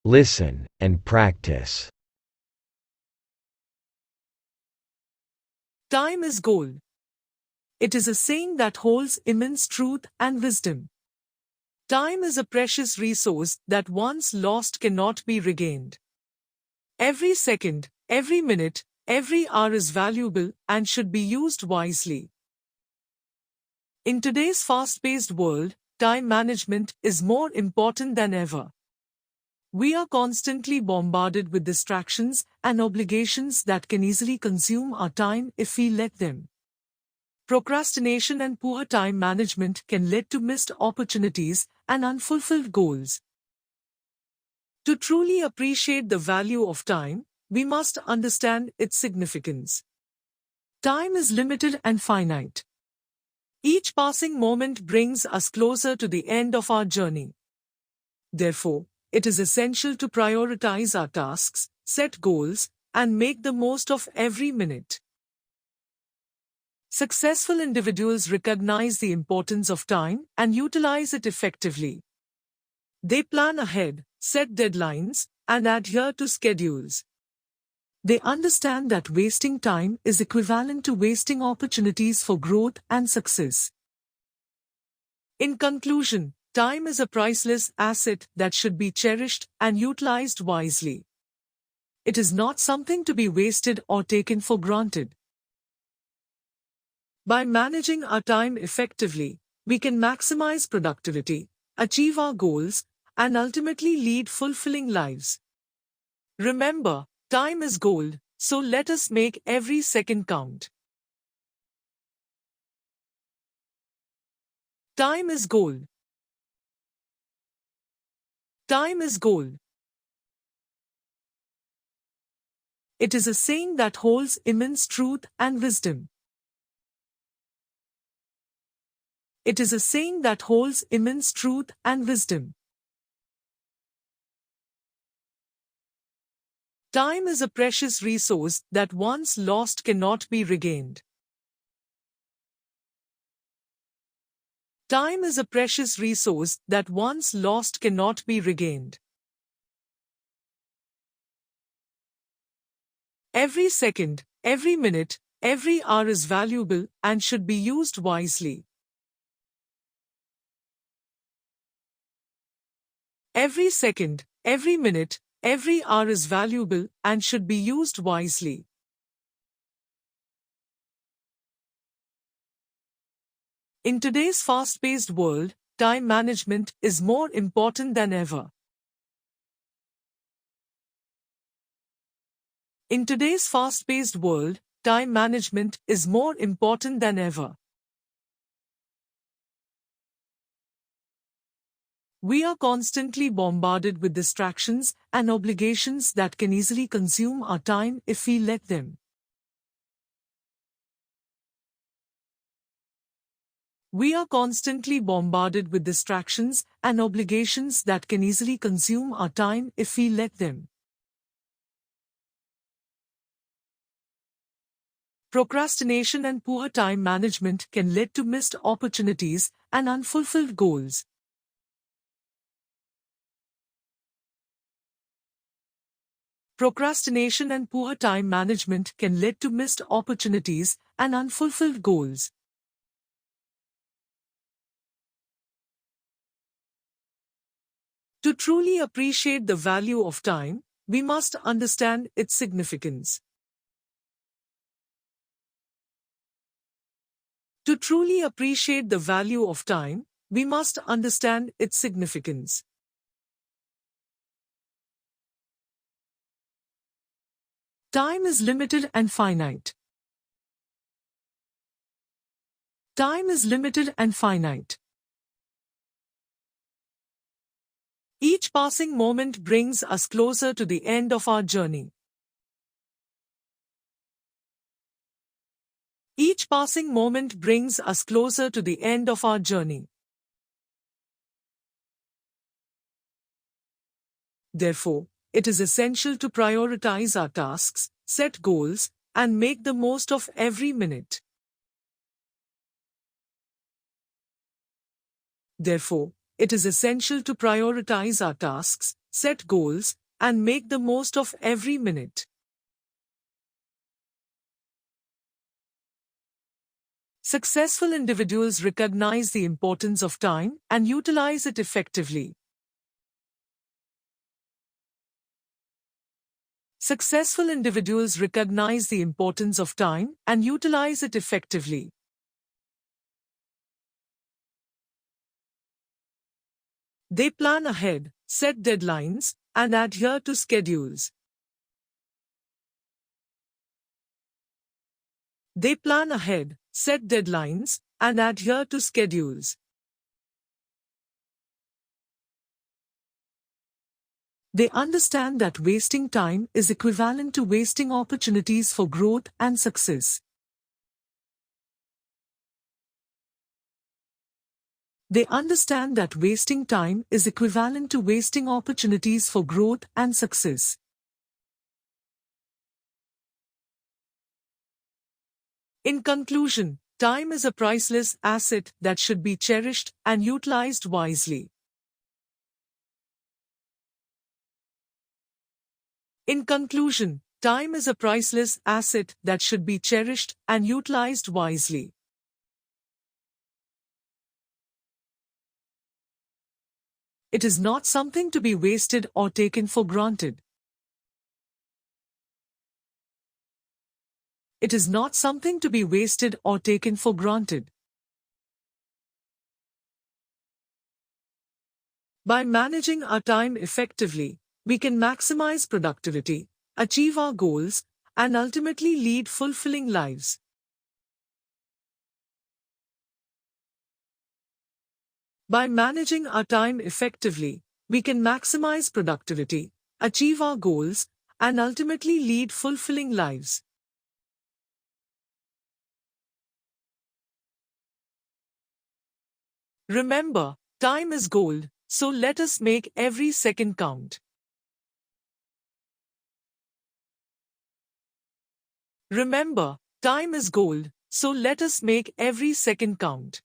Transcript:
Listen and practice. Time is gold. It is a saying that holds immense truth and wisdom. Time is a precious resource that once lost cannot be regained. Every second, every minute, every hour is valuable and should be used wisely. In today's fast-paced world, time management is more important than ever. We are constantly bombarded with distractions and obligations that can easily consume our time if we let them. Procrastination and poor time management can lead to missed opportunities and unfulfilled goals. To truly appreciate the value of time, we must understand its significance. Time is limited and finite. Each passing moment brings us closer to the end of our journey. Therefore, it is essential to prioritize our tasks, set goals, and make the most of every minute. Successful individuals recognize the importance of time and utilize it effectively. They plan ahead, set deadlines, and adhere to schedules. They understand that wasting time is equivalent to wasting opportunities for growth and success. In conclusion, time is a priceless asset that should be cherished and utilized wisely. It is not something to be wasted or taken for granted. By managing our time effectively, we can maximize productivity, achieve our goals, and ultimately lead fulfilling lives. Remember, time is gold, so let us make every second count. Time is gold. Time is gold. It is a saying that holds immense truth and wisdom. It is a saying that holds immense truth and wisdom. Time is a precious resource that once lost cannot be regained. Time is a precious resource that once lost cannot be regained. Every second, every minute, every hour is valuable and should be used wisely. Every second, every minute, every hour is valuable and should be used wisely. In today's fast-paced world, time management is more important than ever. In today's fast-paced world, time management is more important than ever. We are constantly bombarded with distractions and obligations that can easily consume our time if we let them. We are constantly bombarded with distractions and obligations that can easily consume our time if we let them. Procrastination and poor time management can lead to missed opportunities and unfulfilled goals. Procrastination and poor time management can lead to missed opportunities and unfulfilled goals. To truly appreciate the value of time, we must understand its significance. To truly appreciate the value of time, we must understand its significance. Time is limited and finite. Time is limited and finite. Each passing moment brings us closer to the end of our journey. Each passing moment brings us closer to the end of our journey. Therefore, it is essential to prioritize our tasks, set goals, and make the most of every minute. Therefore, it is essential to prioritize our tasks, set goals, and make the most of every minute. Successful individuals recognize the importance of time and utilize it effectively. Successful individuals recognize the importance of time and utilize it effectively. They plan ahead, set deadlines, and adhere to schedules. They plan ahead, set deadlines, and adhere to schedules. They understand that wasting time is equivalent to wasting opportunities for growth and success. They understand that wasting time is equivalent to wasting opportunities for growth and success. In conclusion, time is a priceless asset that should be cherished and utilized wisely. In conclusion, time is a priceless asset that should be cherished and utilized wisely. It is not something to be wasted or taken for granted. It is not something to be wasted or taken for granted. By managing our time effectively, we can maximize productivity, achieve our goals, and ultimately lead fulfilling lives. By managing our time effectively, we can maximize productivity, achieve our goals, and ultimately lead fulfilling lives. Remember, time is gold, so let us make every second count. Remember, time is gold, so let us make every second count.